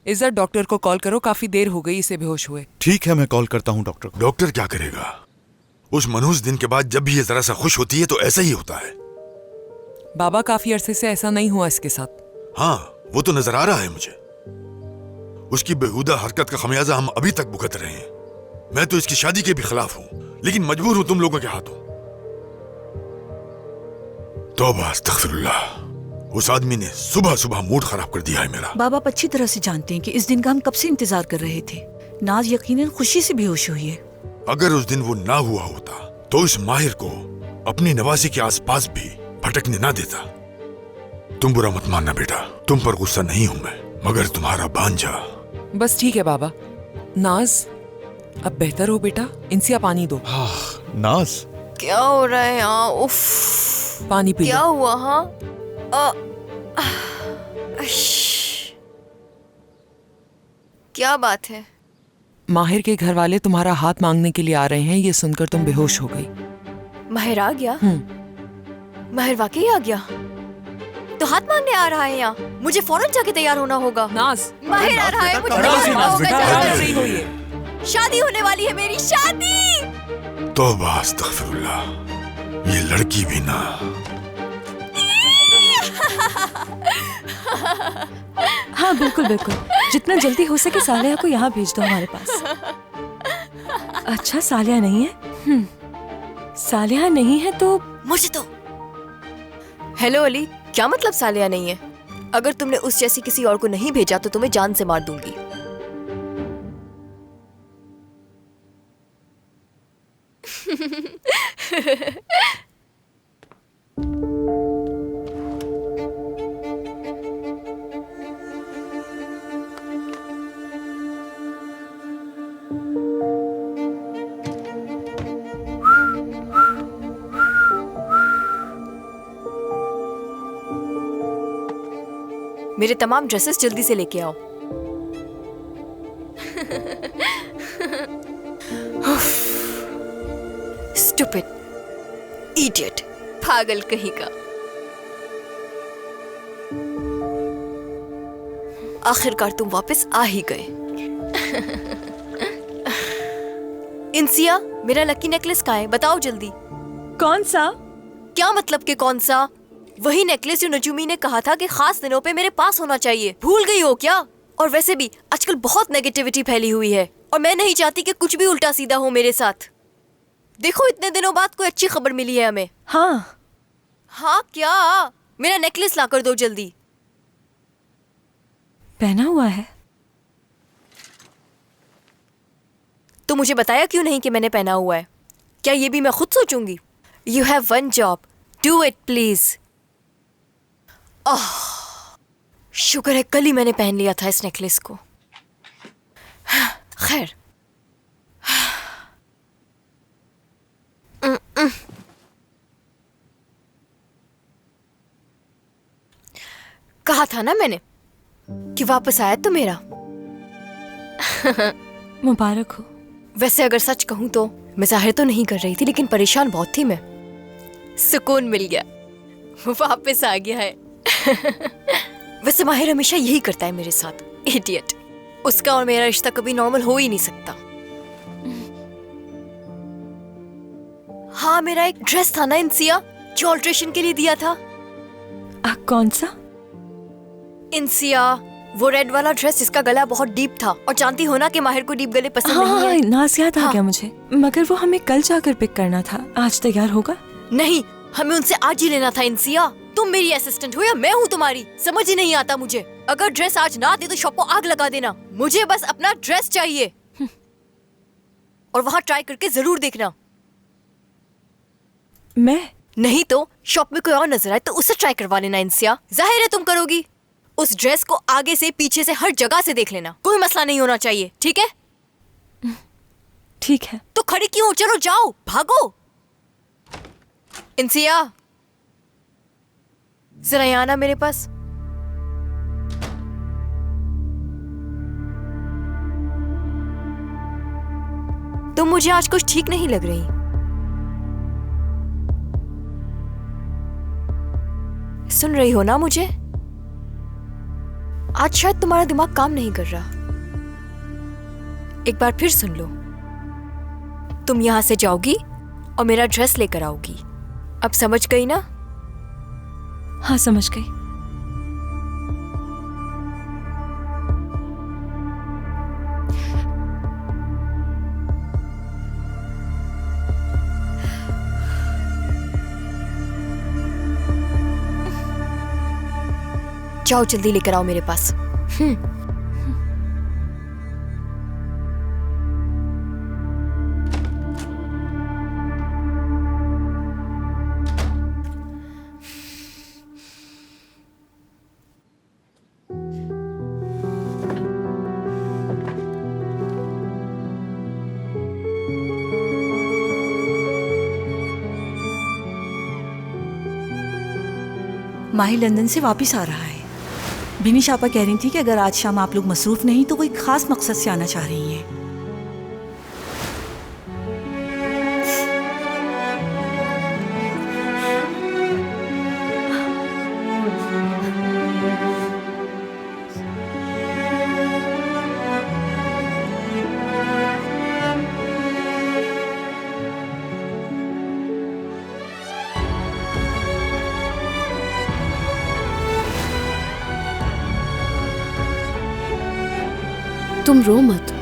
इज्जत डॉक्टर को कॉल करो, काफी देर हो गई इसे बेहोश हुए। ठीक है, मैं कॉल करता हूँ डॉक्टर को। डॉक्टर क्या करेगा? उस मनहूस दिन के बाद जब भी ये जरा सा खुश होती है तो ऐसा ही होता है। बाबा काफी अरसे से ऐसा नहीं हुआ इसके साथ। हाँ, वो तो नजर आ रहा है मुझे। उसकी बेहुदा हरकत का खमियाजा हम अभी तक भुगत रहे हैं। मैं तो इसकी शादी के भी खिलाफ हूं, लेकिन मजबूर हूं तुम लोगों के हाथों। तौबा अस्तगफिरुल्लाह, उस आदमी ने सुबह सुबह मूड खराब कर दिया है मेरा। बाबा आप अच्छी तरह से जानते हैं कि इस दिन का हम कब से इंतजार कर रहे थे। नाज यकीनन खुशी से बेहोश हुई है। अगर उस दिन वो ना हुआ होता तो इस माहिर को अपनी नवाजी के आसपास भी भटकने ना देता। तुम बुरा मत मानना बेटा, तुम पर गुस्सा नहीं हूं मैं, मगर तुम्हारा भांजा। बस ठीक है बाबा। नाज, अब बेहतर हो बेटा? इंसिया पानी दो। नाज, क्या हो रहा है यहाँ? उफ, पानी पी क्या लो। हुआ? हाँ, क्या बात है? माहिर के घर वाले तुम्हारा हाथ मांगने के लिए आ रहे हैं, ये सुनकर तुम बेहोश हो गई। माहिर आ गया? माहिर वाकई आ गया? तो हाथ मांगने आ रहा है यहाँ? मुझे फौरन जाके तैयार होना होगा। नाज, माहिर आ रहा है, मुझे आराम से तैयार नाज होना बेटा, होगा। आराम से। सही हो ये। शादी होने वाली है मेरी, शादी। तौबा अस्तगफिरुल्लाह, ये लड़की भी ना। हाँ बिल्कुल बिल्कुल, जितना जल्दी हो सके सालिया को यहाँ भेज दो हमारे पास। अच्छा सालिया नहीं है? सालिया नहीं है तो मुझे तो। हेलो अली, क्या मतलब सालिया नहीं है? अगर तुमने उस जैसी किसी और को नहीं भेजा तो तुम्हें जान से मार दूंगी। मेरे तमाम ड्रेसेस जल्दी से लेके आओ। स्टूपिड, इडियट, पागल कहीं का। आखिरकार तुम वापस आ ही गए। इंसिया, मेरा लकी नेकलेस कहाँ है? बताओ जल्दी। कौन सा? क्या मतलब कि कौन सा? वही नेकलेस जो नजूमी ने कहा था कि खास दिनों पे मेरे पास होना चाहिए। भूल गई हो क्या? और वैसे भी आजकल बहुत नेगेटिविटी फैली हुई है और मैं नहीं चाहती कि कुछ भी उल्टा सीधा हो मेरे साथ। देखो, इतने दिनों बाद कोई अच्छी खबर मिली है हमें। हाँ हाँ क्या? मेरा नेकलेस लाकर दो जल्दी। पहना हुआ है। तो मुझे बताया क्यों नहीं कि मैंने पहना हुआ है? क्या ये भी मैं खुद सोचूंगी? You have one job, do it please. शुक्र है कल ही मैंने पहन लिया था इस नेकलेस को। खैर, कहा था ना मैंने कि वापस आया तो मेरा। मुबारक हो। वैसे अगर सच कहूं तो मैं जाहिर तो नहीं कर रही थी, लेकिन परेशान बहुत थी मैं। सुकून मिल गया, वो वापस आ गया है। वैसे माहिर हमेशा यही करता है मेरे साथ, इडियट। उसका और मेरा रिश्ता कभी नॉर्मल हो ही नहीं सकता। हाँ, मेरा एक ड्रेस था ना इंसिया, जो ऑल्ट्रेशन के लिए दिया था। कौन सा? इंसिया, वो रेड वाला ड्रेस जिसका गला बहुत डीप था, और जानती हो ना कि माहिर को डीप गले पसंद नहीं हाँ, है। नाज याद आ हाँ। गया मुझे, मगर वो हमें कल जाकर पिक करना था। आज तैयार होगा? नहीं, हमें उनसे आज ही लेना था इंसिया। तुम मेरी असिस्टेंट हो या मैं हूँ तुम्हारी? समझ ही नहीं आता मुझे। अगर ड्रेस आज ना दे तो शॉप को आग लगा देना। मुझे बस अपना ड्रेस चाहिए, और वहाँ ट्राई करके जरूर देखना। मैं? नहीं तो शॉप में कोई और नजर आए तो उससे ट्राई करवा लेना इंसिया। जाहिर है तुम करोगी। उस ड्रेस को आगे से पीछे से हर जगह से देख लेना, कोई मसला नहीं होना चाहिए, ठीक है? ठीक है। तो खड़ी क्यों हो? चलो जाओ, भागो। इंसिया, जरा यहाँ आना मेरे पास। तुम मुझे आज कुछ ठीक नहीं लग रही। सुन रही हो ना मुझे? आज शायद तुम्हारा दिमाग काम नहीं कर रहा। एक बार फिर सुन लो, तुम यहाँ से जाओगी और मेरा ड्रेस लेकर आओगी। अब समझ गई ना? हाँ समझ गई। जाओ जल्दी लेकर आओ मेरे पास। माही लंदन से वापस आ रहा है। बिनी शापा कह रही थी कि अगर आज शाम आप लोग मसरूफ नहीं तो कोई खास मकसद से आना चाह रही हैं। तुम रो मत।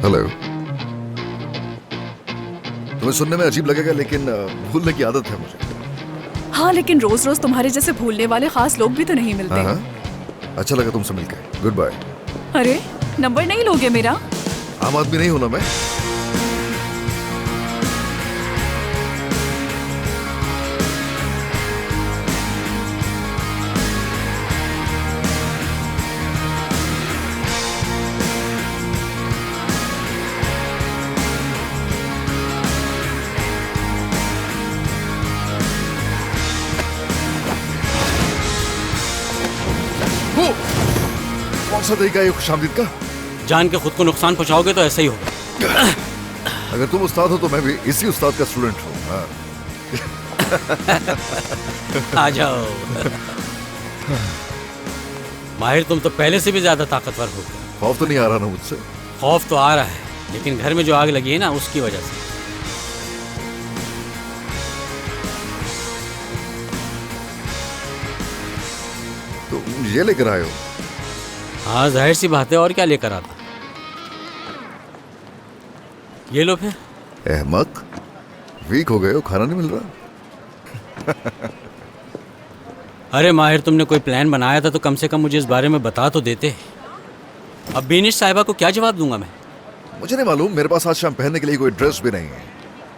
हेलो। तुम्हें सुनने में अजीब लगेगा लेकिन भूलने की आदत है मुझे। हाँ लेकिन रोज रोज तुम्हारे जैसे भूलने वाले खास लोग भी तो नहीं मिलते। हाँ हाँ, अच्छा लगा तुमसे मिलकर। Good bye. अरे नंबर नहीं लोगे मेरा? आम आदमी नहीं हूं ना मैं। कौन सा तरीका है ये खुशामदीद का? जान के खुद को नुकसान पहुंचाओगे तो ऐसा ही होगा। अगर तुम उस्ताद हो तो मैं भी इसी उस्ताद का स्टूडेंट हूँ। हाँ। आ जाओ। माहिर तुम तो पहले से भी ज्यादा ताकतवर हो। खौफ तो नहीं आ रहा ना मुझसे? खौफ तो आ रहा है लेकिन घर में जो आग लगी है ना उसकी वजह से। तुम ये लेकर आए हो? हाँ जाहिर सी बात है, और क्या लेकर आता। ये लो फिर। अहमक, वीक हो गए हो, खाना नहीं मिल रहा? अरे माहिर तुमने कोई प्लान बनाया था तो कम से कम मुझे इस बारे में बता तो देते। अब बीनिश साहिबा को क्या जवाब दूंगा मैं? मुझे नहीं मालूम, मेरे पास आज शाम पहनने के लिए कोई ड्रेस भी नहीं है।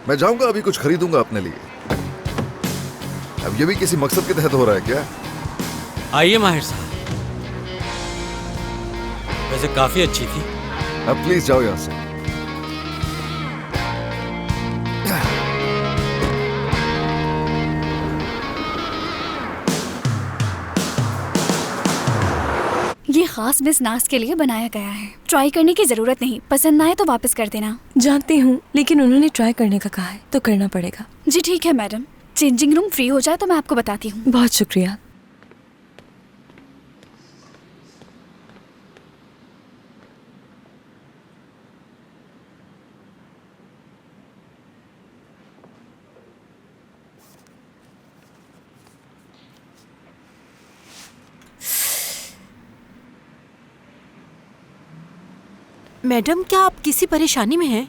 मैं जाऊंगा अभी कुछ खरीदूंगा अपने लिए। अब ये भी किसी मकसद के तहत हो रहा है क्या? आइए माहिर साहब, वैसे काफी अच्छी थी। अब प्लीज जाओ यहाँ से। ये खास मिस नाज के लिए बनाया गया है। ट्राई करने की जरूरत नहीं, पसंद ना आए तो वापस कर देना। जानती हूँ लेकिन उन्होंने ट्राई करने का कहा है तो करना पड़ेगा। जी ठीक है मैडम, चेंजिंग रूम फ्री हो जाए तो मैं आपको बताती हूँ। बहुत शुक्रिया। मैडम क्या आप किसी परेशानी में हैं?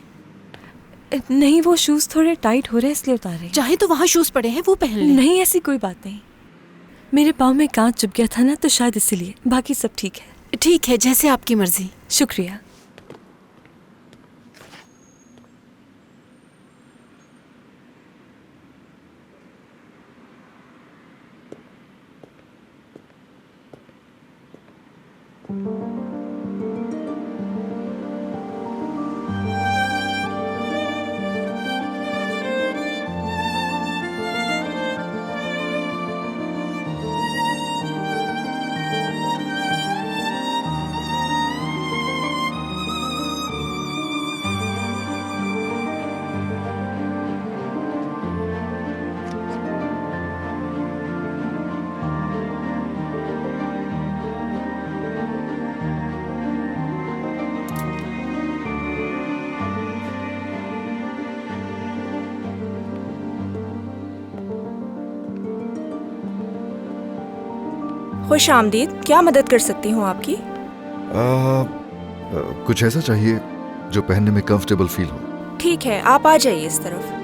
नहीं, वो शूज थोड़े टाइट हो रहे हैं इसलिए उतार रही। चाहे तो वहाँ शूज पड़े हैं वो पहन लें। नहीं ऐसी कोई बात नहीं, मेरे पाँव में कांच चुभ गया था ना तो शायद इसीलिए। बाकी सब ठीक है। ठीक है, जैसे आपकी मर्जी। शुक्रिया। खुश आमदीद, क्या मदद कर सकती हूँ आपकी? कुछ ऐसा चाहिए जो पहनने में कंफर्टेबल फील हो। ठीक है, आप आ जाइए इस तरफ।